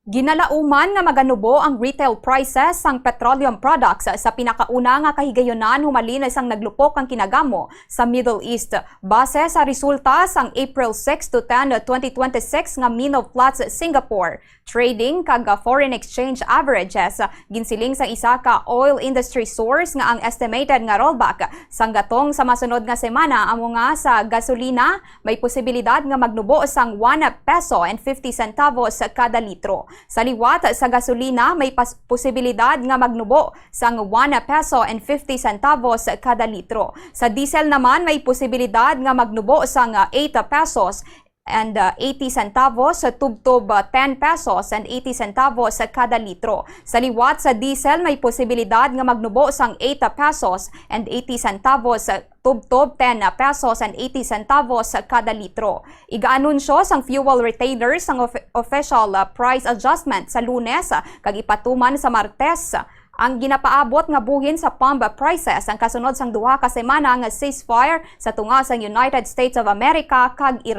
Ginalauman nga maganubo ang retail prices sang petroleum products sa pinakauna nga kahigayonan humalin isang naglupok ang kinagamo sa Middle East. Base sa resulta sang April 6 to 10, 2026 nga Mino Platts Singapore trading kag foreign exchange averages, ginsiling sa isa ka oil industry source nga ang estimated nga rollback sang gatong sa masunod nga semana amo nga sa gasolina may posibilidad nga magnubo sang 1 peso and 50 centavos kada litro. Sa liwat sa gasolina may posibilidad nga magnubo sang 1 peso and 50 centavos kada litro. Sa diesel naman may posibilidad nga magnubo sang 8 pesos and 80 centavos, tubtob 10 pesos and 80 centavos kada litro. Sa liwat sa diesel may posibilidad nga magnubo sang 8 pesos and 80 centavos, tubtob 10 pesos and 80 centavos kada litro. Iga-anunsyo sang fuel retailers ang official price adjustment sa Lunes kag ipatuman sa Martes ang ginapaabot nga buhin sa pump prices ang kasunod sang duha ka semana nga ceasefire sa tunga sang United States of America kag Iran.